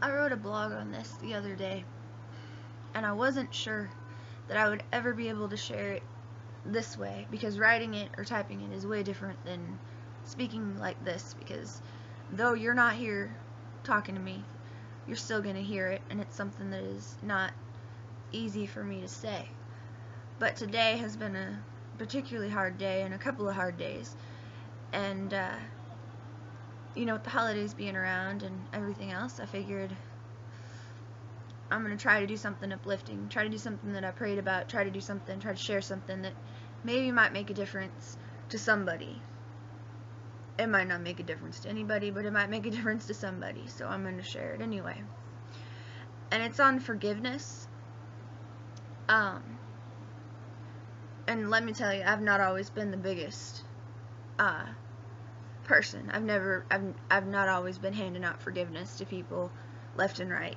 I wrote a blog on this the other day, and I wasn't sure that I would ever be able to share it this way, because writing it or typing it is way different than speaking like this, because though you're not here talking to me, you're still going to hear it, and it's something that is not easy for me to say. But today has been a particularly hard day, and a couple of hard days, and with the holidays being around and everything else, I figured I'm going to try to do something uplifting, try to do something that I prayed about, try to share something that maybe might make a difference to somebody. It might not make a difference to anybody, but it might make a difference to somebody, so I'm going to share it anyway. And it's on forgiveness. And let me tell you, I've not always been the biggest person. I've not always been handing out forgiveness to people left and right,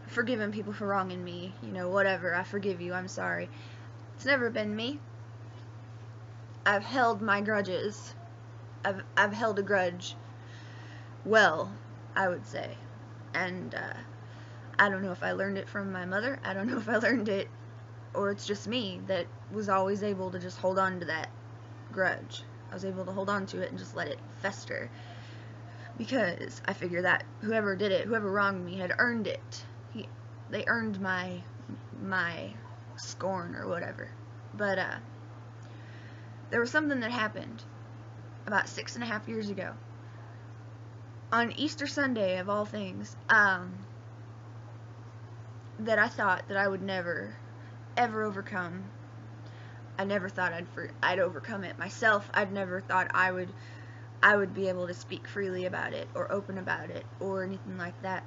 forgiving people for wronging me, whatever, I forgive you, I'm sorry. It's never been me. I've held my grudges. I've held a grudge well, I would say. And I don't know if I learned it from my mother. I don't know if I learned it, or it's just me that was always able to just hold on to that grudge. I was able to hold on to it and just let it fester, because I figure that whoever did it, whoever wronged me, had earned it. They earned my scorn or whatever. But there was something that happened about 6.5 years ago, on Easter Sunday of all things, that I thought that I would never, ever overcome. I never thought I'd overcome it myself. I'd never thought I would be able to speak freely about it, or open about it, or anything like that,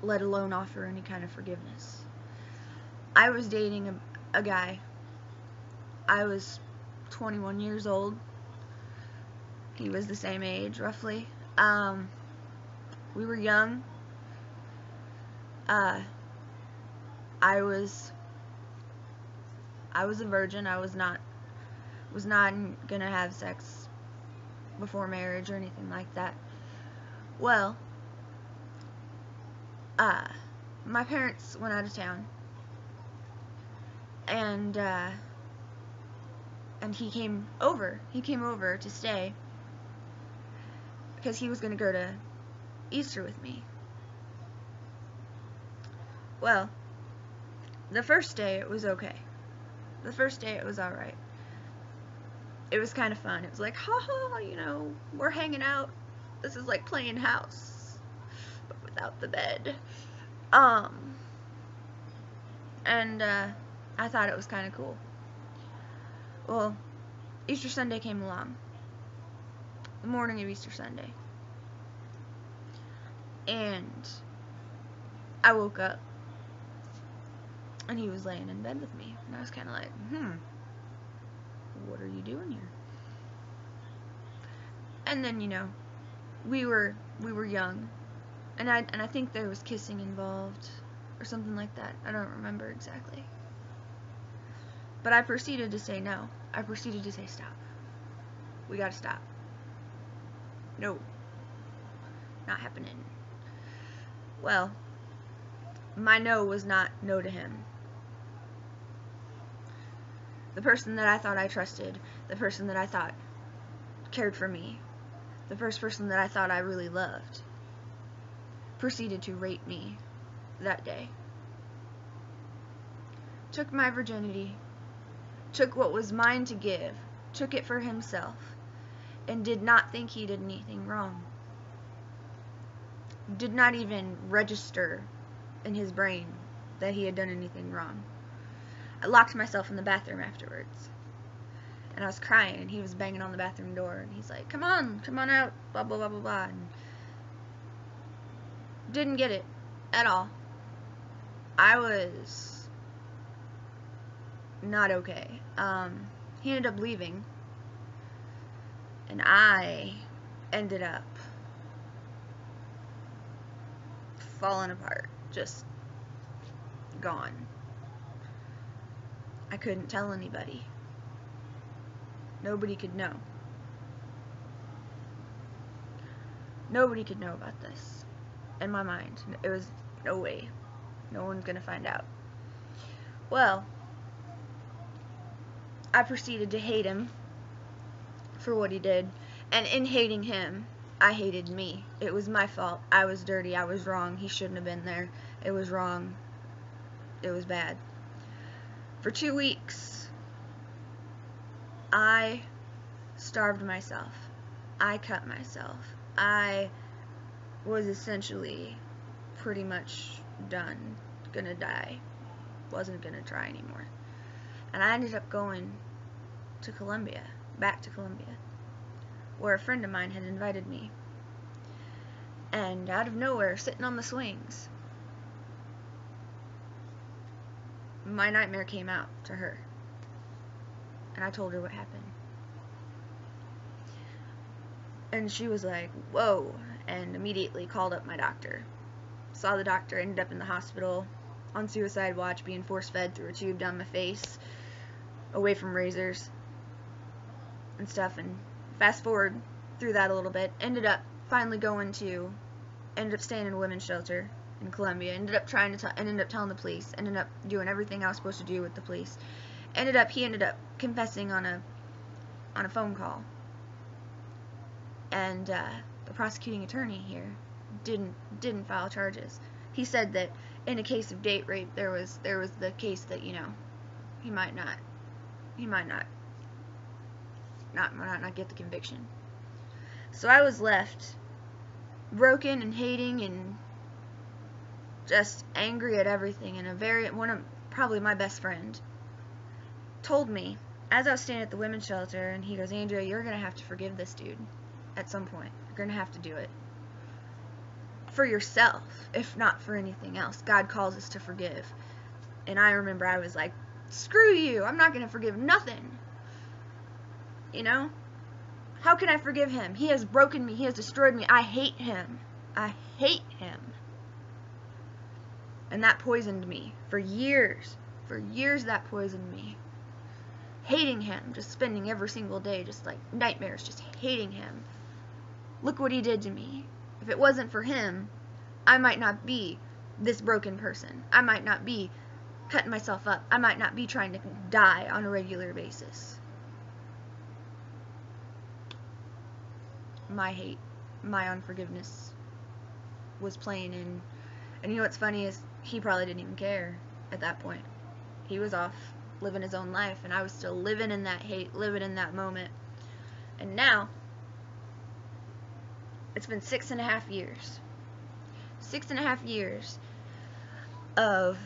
let alone offer any kind of forgiveness. I was dating a guy. I was 21 years old. He was the same age, roughly. We were young. I was a virgin. I was not gonna have sex before marriage or anything like that. Well, my parents went out of town, and he came over. He came over to stay because he was gonna go to Easter with me. Well, the first day it was okay. The first day it was alright. It was kind of fun. It was like, haha, we're hanging out. This is like playing house, but without the bed. And I thought it was kind of cool. Well, Easter Sunday came along. The morning of Easter Sunday. And I woke up, and he was laying in bed with me, and I was kind of like, what are you doing here? And then, we were young, and I think there was kissing involved, or something like that. I don't remember exactly. But I proceeded to say no. I proceeded to say stop. We gotta stop. No. Not happening. Well, my no was not no to him. The person that I thought I trusted, the person that I thought cared for me, the first person that I thought I really loved, proceeded to rape me that day. Took my virginity, took what was mine to give, took it for himself, and did not think he did anything wrong. Did not even register in his brain that he had done anything wrong. I locked myself in the bathroom afterwards, and I was crying, and he was banging on the bathroom door, and he's like, come on out, blah, blah, blah, blah, blah, and didn't get it at all. I was not okay. He ended up leaving, and I ended up falling apart, just gone. I couldn't tell anybody. Nobody could know. Nobody could know about this. in my mind. It was no way. No one's gonna find out. Well, I proceeded to hate him for what he did, and in hating him, I hated me. It was my fault. I was dirty. I was wrong. He shouldn't have been there. It was wrong. It was bad. For 2 weeks, I starved myself. I cut myself. I was essentially pretty much done. Gonna die. Wasn't gonna try anymore. And I ended up going to Colombia, back to Colombia, where a friend of mine had invited me. And out of nowhere, sitting on the swings, my nightmare came out to her. And I told her what happened. And she was like, whoa, and immediately called up my doctor. Saw the doctor, ended up in the hospital on suicide watch, being force-fed through a tube down my face, away from razors and stuff. And fast forward through that a little bit, ended up staying in a women's shelter in Colombia, ended up telling the police, ended up doing everything I was supposed to do with the police. He ended up confessing on a phone call. And the prosecuting attorney here didn't file charges. He said that in a case of date rape, there was the case that, you know, he might not get the conviction. So I was left broken and hating and just angry at everything. And probably my best friend told me, as I was standing at the women's shelter, and he goes, Andrea, you're gonna have to forgive this dude at some point. You're gonna have to do it for yourself, if not for anything else. God calls us to forgive. And I remember I was like, screw you, I'm not gonna forgive nothing. You know? How can I forgive him? He has broken me. He has destroyed me. I hate him. I hate him. And that poisoned me for years. For years that poisoned me. Hating him. Just spending every single day just like nightmares. Just hating him. Look what he did to me. If it wasn't for him, I might not be this broken person. I might not be cutting myself up. I might not be trying to die on a regular basis. My hate, my unforgiveness was playing in. And you know what's funny is he probably didn't even care at that point. He was off living his own life, and I was still living in that hate, living in that moment. And now it's been 6.5 years. 6.5 years of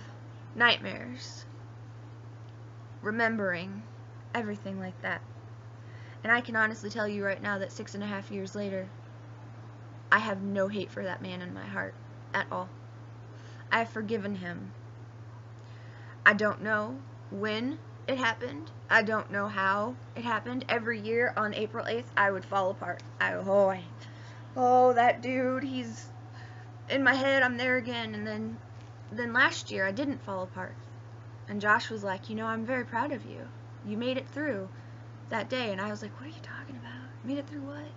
nightmares, remembering everything like that. And I can honestly tell you right now that 6.5 years later, I have no hate for that man in my heart at all. I have forgiven him. I don't know when it happened. I don't know how it happened. Every year on April 8th, I would fall apart. Oh, that dude, he's in my head, I'm there again. And then last year, I didn't fall apart. And Josh was like, you know, I'm very proud of you. You made it through that day. And I was like, what are you talking about? Made it through what?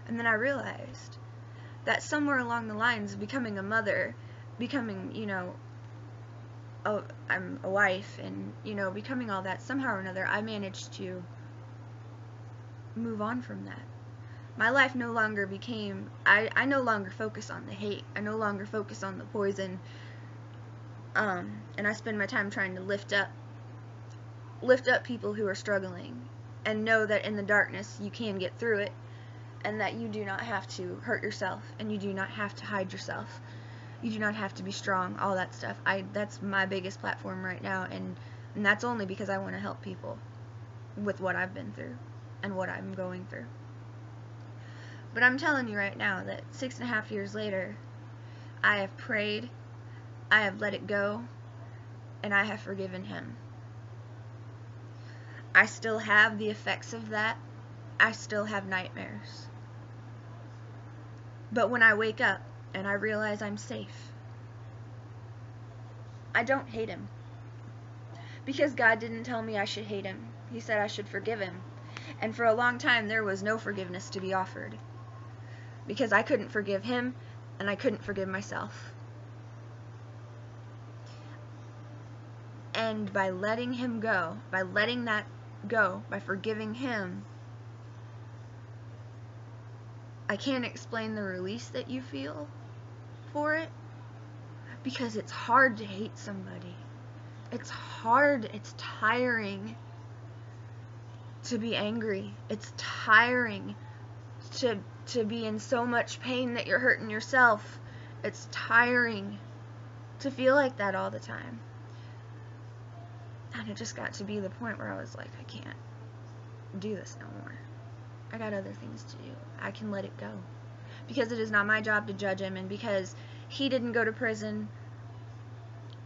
And then I realized that somewhere along the lines of becoming a mother, becoming, you know, I'm a wife, and, you know, becoming all that, somehow or another, I managed to move on from that. My life no longer became, I no longer focus on the hate. I no longer focus on the poison. And I spend my time trying to lift up people who are struggling, and know that in the darkness you can get through it, and that you do not have to hurt yourself, and you do not have to hide yourself. You do not have to be strong, all that stuff. That's my biggest platform right now, and that's only because I want to help people with what I've been through and what I'm going through. But I'm telling you right now that 6.5 years later, I have prayed, I have let it go, and I have forgiven him. I still have the effects of that. I still have nightmares. But when I wake up and I realize I'm safe, I don't hate him. Because God didn't tell me I should hate him. He said I should forgive him. And for a long time there was no forgiveness to be offered. Because I couldn't forgive him, and I couldn't forgive myself. And by letting him go, by letting that go, by forgiving him, I can't explain the release that you feel for it, because it's hard to hate somebody. It's hard, it's tiring to be angry. It's tiring to be in so much pain that you're hurting yourself. It's tiring to feel like that all the time. And it just got to be the point where I was like, I can't do this no more. I got other things to do. I can let it go. Because it is not my job to judge him, and because he didn't go to prison,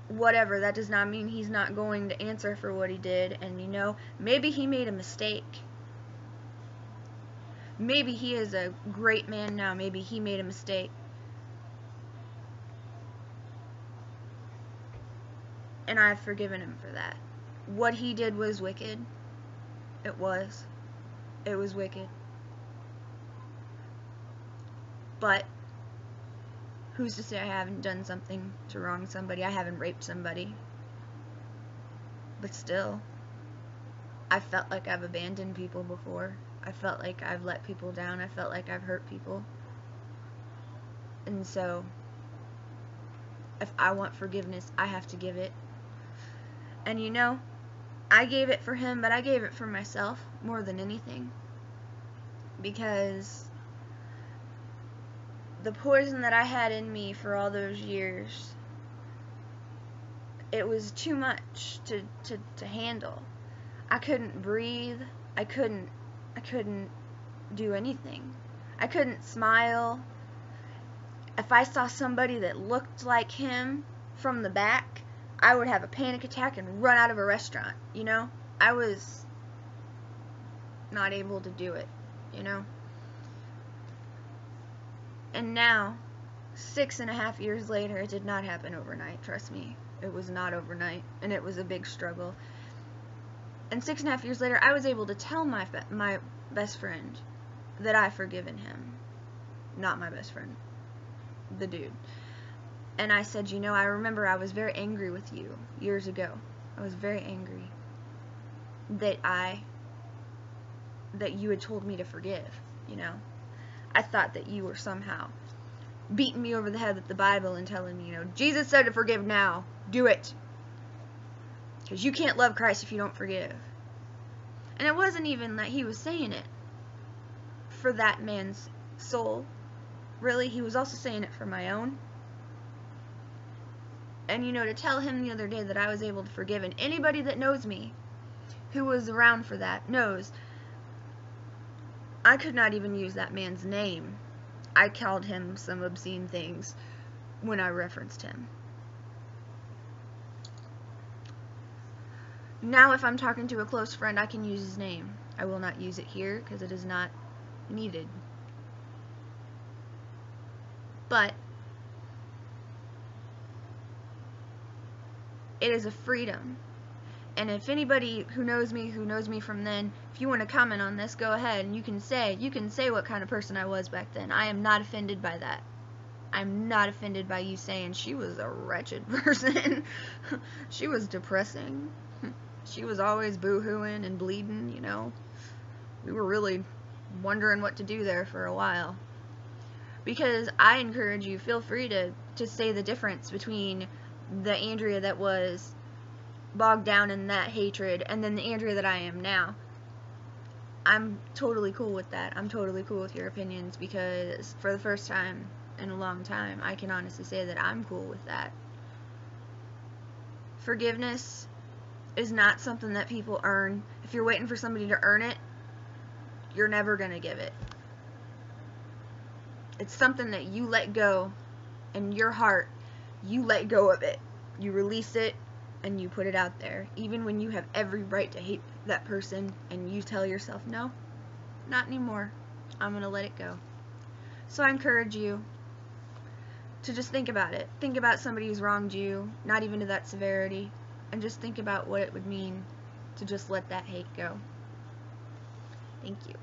whatever, that does not mean he's not going to answer for what he did. And you know, maybe he made a mistake. Maybe he is a great man now. Maybe he made a mistake. And I've forgiven him for that. What he did was wicked. It was. It was wicked. But who's to say I haven't done something to wrong somebody? I haven't raped somebody. But still, I felt like I've abandoned people before. I felt like I've let people down. I felt like I've hurt people. And so, if I want forgiveness, I have to give it. And you know, I gave it for him, but I gave it for myself more than anything. Because the poison that I had in me for all those years, it was too much to handle. I couldn't breathe. I couldn't do anything. I couldn't smile. If I saw somebody that looked like him from the back, I would have a panic attack and run out of a restaurant, you know? I was not able to do it, you know? And now, 6.5 years later, it did not happen overnight, trust me. It was not overnight, and it was a big struggle. And 6.5 years later, I was able to tell my best friend that I've forgiven him. Not my best friend. The dude. And I said, you know, I remember I was very angry with you years ago. I was very angry that you had told me to forgive, you know. I thought that you were somehow beating me over the head with the Bible and telling me, you know, Jesus said to forgive now. Do it. Because you can't love Christ if you don't forgive. And it wasn't even that he was saying it for that man's soul. Really, he was also saying it for my own. And you know, to tell him the other day that I was able to forgive, and anybody that knows me, who was around for that, knows I could not even use that man's name. I called him some obscene things when I referenced him. Now if I'm talking to a close friend, I can use his name. I will not use it here because it is not needed. But it is a freedom. And if anybody who knows me from then, if you want to comment on this, go ahead and you can say what kind of person I was back then. I am not offended by that. I'm not offended by you saying she was a wretched person. She was depressing. She was always boo-hooing and bleeding, you know. We were really wondering what to do there for a while. Because I encourage you, feel free to say the difference between the Andrea that was bogged down in that hatred and then the Andrea that I am now. I'm totally cool with that. I'm totally cool with your opinions, because for the first time in a long time, I can honestly say that I'm cool with that. Forgiveness is not something that people earn. If you're waiting for somebody to earn it, you're never going to give it. It's something that you let go in your heart. You let go of it. You release it and you put it out there. Even when you have every right to hate that person and you tell yourself, no, not anymore. I'm going to let it go. So I encourage you to just think about it. Think about somebody who's wronged you, not even to that severity, and just think about what it would mean to just let that hate go. Thank you.